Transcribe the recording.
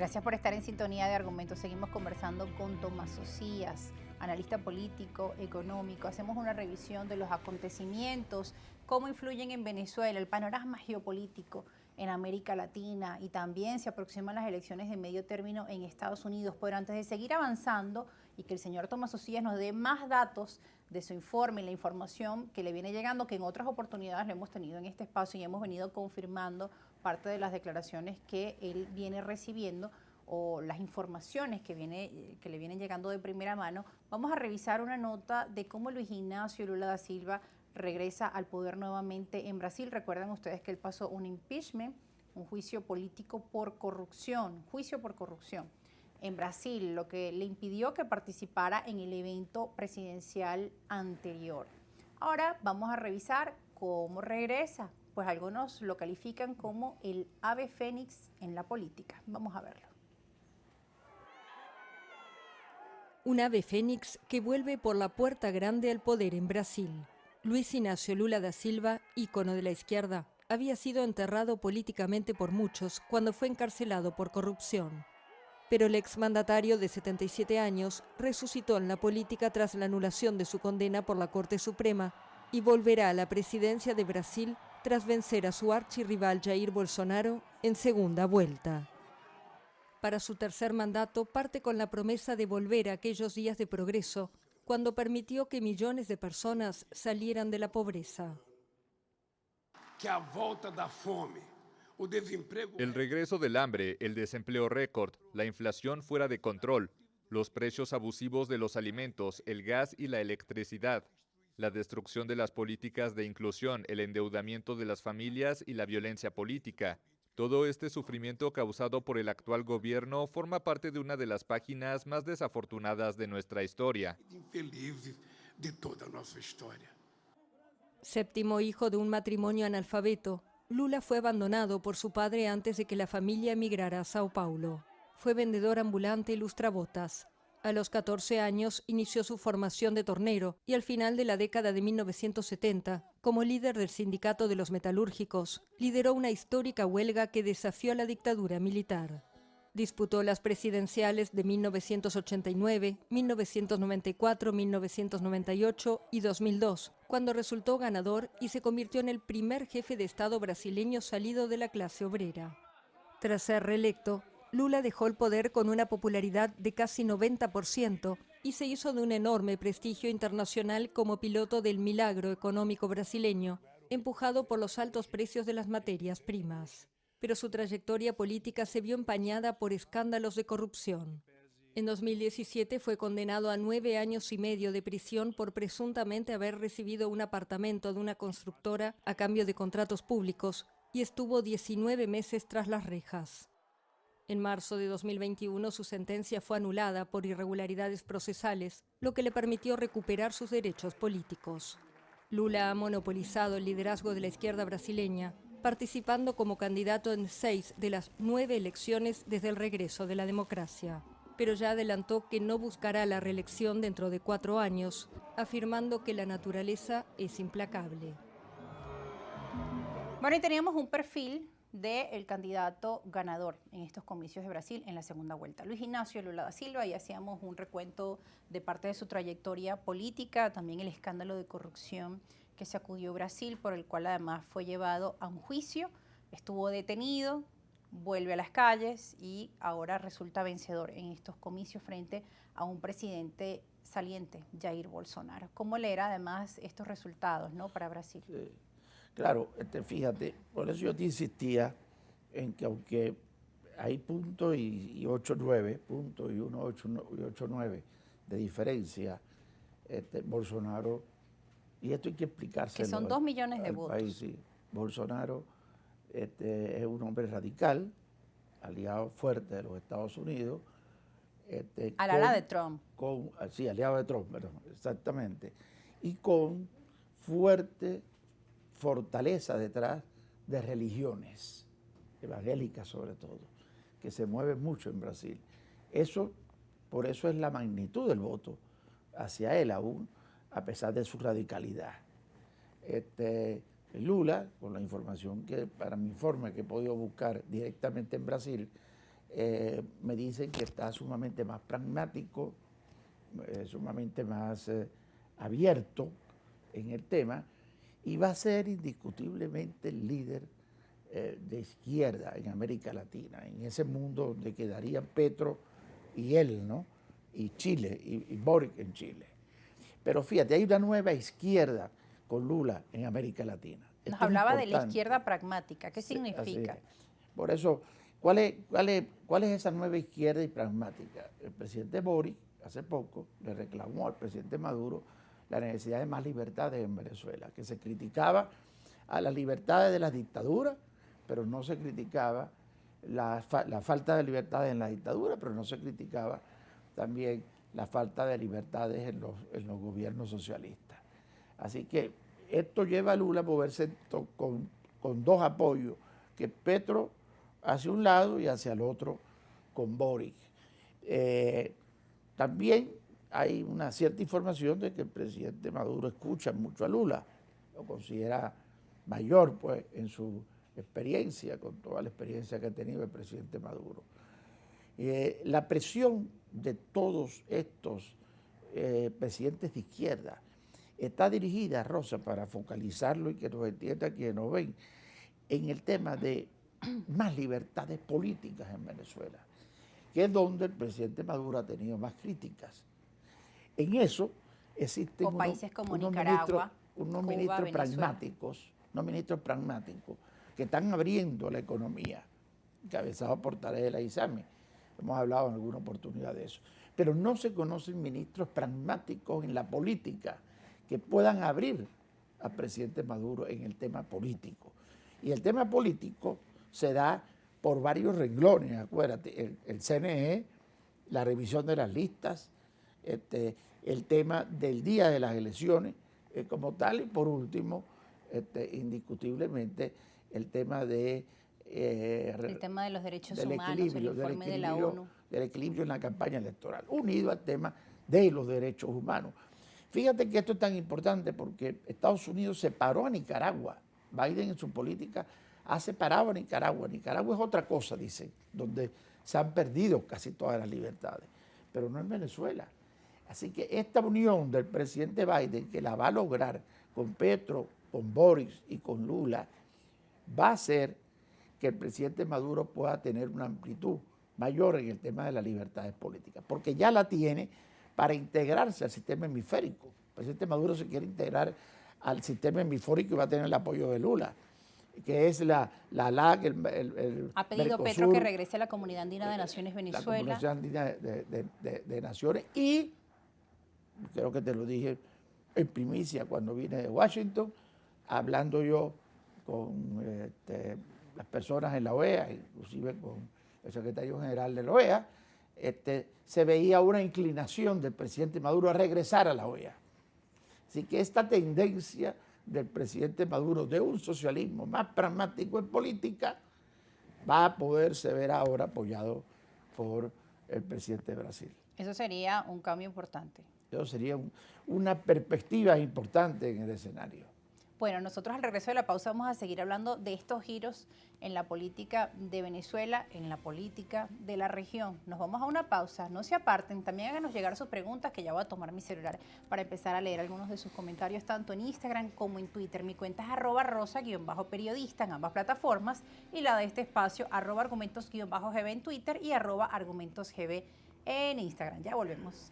Gracias por estar en sintonía de Argumentos. Seguimos conversando con Tomás Socias, analista político, económico. Hacemos una revisión de los acontecimientos, cómo influyen en Venezuela, el panorama geopolítico en América Latina, y también se aproximan las elecciones de medio término en Estados Unidos. Pero antes de seguir avanzando y que el señor Tomás Socias nos dé más datos de su informe y la información que le viene llegando, que en otras oportunidades lo hemos tenido en este espacio y hemos venido confirmando parte de las declaraciones que él viene recibiendo o las informaciones que le vienen llegando de primera mano, vamos a revisar una nota de cómo Luis Ignacio Lula da Silva regresa al poder nuevamente en Brasil. Recuerdan ustedes que él pasó un impeachment, un juicio político por corrupción, en Brasil, lo que le impidió que participara en el evento presidencial anterior. Ahora vamos a revisar cómo regresa. Pues algunos lo califican como el ave fénix en la política. Vamos a verlo. Un ave fénix que vuelve por la puerta grande al poder en Brasil. Luis Ignacio Lula da Silva, ícono de la izquierda, había sido enterrado políticamente por muchos cuando fue encarcelado por corrupción. Pero el exmandatario de 77 años resucitó en la política tras la anulación de su condena por la Corte Suprema y volverá a la presidencia de Brasil tras vencer a su archirrival Jair Bolsonaro en segunda vuelta. Para su tercer mandato parte con la promesa de volver a aquellos días de progreso, cuando permitió que millones de personas salieran de la pobreza. El regreso del hambre, el desempleo récord, la inflación fuera de control, los precios abusivos de los alimentos, el gas y la electricidad, la destrucción de las políticas de inclusión, el endeudamiento de las familias y la violencia política. Todo este sufrimiento causado por el actual gobierno forma parte de una de las páginas más desafortunadas de nuestra historia. Séptimo hijo de un matrimonio analfabeto, Lula fue abandonado por su padre antes de que la familia emigrara a Sao Paulo. Fue vendedor ambulante y lustrabotas. A los 14 años inició su formación de tornero y al final de la década de 1970, como líder del sindicato de los metalúrgicos, lideró una histórica huelga que desafió a la dictadura militar. Disputó las presidenciales de 1989, 1994, 1998 y 2002, cuando resultó ganador y se convirtió en el primer jefe de Estado brasileño salido de la clase obrera. Tras ser reelecto, Lula dejó el poder con una popularidad de casi 90% y se hizo de un enorme prestigio internacional como piloto del milagro económico brasileño, empujado por los altos precios de las materias primas. Pero su trayectoria política se vio empañada por escándalos de corrupción. En 2017 fue condenado a 9 años y medio de prisión por presuntamente haber recibido un apartamento de una constructora a cambio de contratos públicos y estuvo 19 meses tras las rejas. En marzo de 2021 su sentencia fue anulada por irregularidades procesales, lo que le permitió recuperar sus derechos políticos. Lula ha monopolizado el liderazgo de la izquierda brasileña, participando como candidato en 6 de las 9 elecciones desde el regreso de la democracia. Pero ya adelantó que no buscará la reelección dentro de 4 años, afirmando que la naturaleza es implacable. Bueno, y teníamos un perfil del candidato ganador en estos comicios de Brasil en la segunda vuelta, Luis Ignacio Lula da Silva, y hacíamos un recuento de parte de su trayectoria política, también el escándalo de corrupción que sacudió Brasil, por el cual además fue llevado a un juicio, estuvo detenido, vuelve a las calles y ahora resulta vencedor en estos comicios frente a un presidente saliente, Jair Bolsonaro. ¿Cómo leer además estos resultados, ¿no?, para Brasil? Sí. Claro, fíjate, por eso yo te insistía en que aunque hay puntos y 8-9, puntos y 8-9 de diferencia, Bolsonaro, y esto hay que explicárselo. Que son 2 millones de votos. País, sí. Bolsonaro es un hombre radical, aliado fuerte de los Estados Unidos. Al ala de Trump. Sí, aliado de Trump, perdón, exactamente. Y con fuerte fortaleza detrás de religiones, evangélicas sobre todo, que se mueven mucho en Brasil. Por eso es la magnitud del voto hacia él aún, a pesar de su radicalidad. Lula, con la información para mi informe que he podido buscar directamente en Brasil, me dicen que está sumamente más pragmático, sumamente más abierto en el tema, y va a ser indiscutiblemente el líder de izquierda en América Latina, en ese mundo donde quedarían Petro y él, ¿no? Y Chile, y Boric en Chile. Pero fíjate, hay una nueva izquierda con Lula en América Latina. Nos hablaba de la izquierda pragmática. ¿Qué significa? Por eso, ¿cuál es esa nueva izquierda y pragmática? El presidente Boric, hace poco, le reclamó al presidente Maduro la necesidad de más libertades en Venezuela, que se criticaba a las libertades de las dictaduras, pero no se criticaba la falta de libertades en la dictadura, pero no se criticaba también la falta de libertades en los gobiernos socialistas. Así que esto lleva a Lula a moverse con dos apoyos, que Petro hacia un lado y hacia el otro con Boric. También hay una cierta información de que el presidente Maduro escucha mucho a Lula, lo considera mayor pues en su experiencia, con toda la experiencia que ha tenido el presidente Maduro. La presión de todos estos presidentes de izquierda está dirigida, Rosa, para focalizarlo y que nos entienda quienes nos ven, en el tema de más libertades políticas en Venezuela, que es donde el presidente Maduro ha tenido más críticas. En eso existen países como Nicaragua, unos Cuba, ministros pragmáticos que están abriendo la economía, encabezados por Tarek El Aissami. Hemos hablado en alguna oportunidad de eso. Pero no se conocen ministros pragmáticos en la política que puedan abrir al presidente Maduro en el tema político. Y el tema político se da por varios renglones, acuérdate, el CNE, la revisión de las listas, el tema del día de las elecciones como tal, y por último, indiscutiblemente, el tema de los derechos humanos, el informe de la ONU. Del equilibrio en la campaña electoral, unido al tema de los derechos humanos. Fíjate que esto es tan importante porque Estados Unidos separó a Nicaragua. Biden en su política ha separado a Nicaragua. Nicaragua es otra cosa, dicen, donde se han perdido casi todas las libertades, pero no en Venezuela. Así que esta unión del presidente Biden, que la va a lograr con Petro, con Boris y con Lula, va a hacer que el presidente Maduro pueda tener una amplitud mayor en el tema de las libertades políticas, porque ya la tiene para integrarse al sistema hemisférico. El presidente Maduro se quiere integrar al sistema hemisférico y va a tener el apoyo de Lula, que es la LAC, ha pedido Mercosur, Petro que regrese a la Comunidad Andina de Naciones Venezuela. La Comunidad Andina de Naciones, y creo que te lo dije en primicia cuando vine de Washington, hablando yo con las personas en la OEA, inclusive con el secretario general de la OEA, se veía una inclinación del presidente Maduro a regresar a la OEA. Así que esta tendencia del presidente Maduro de un socialismo más pragmático en política va a poderse ver ahora apoyado por el presidente de Brasil. Eso sería un cambio importante. Eso sería una perspectiva importante en el escenario. Bueno, nosotros al regreso de la pausa vamos a seguir hablando de estos giros en la política de Venezuela, en la política de la región. Nos vamos a una pausa, no se aparten, también háganos llegar sus preguntas, que ya voy a tomar mi celular para empezar a leer algunos de sus comentarios, tanto en Instagram como en Twitter. Mi cuenta es @rosa_periodista en ambas plataformas, y la de este espacio @argumentos_gb en Twitter y @argumentosgb en Instagram. Ya volvemos.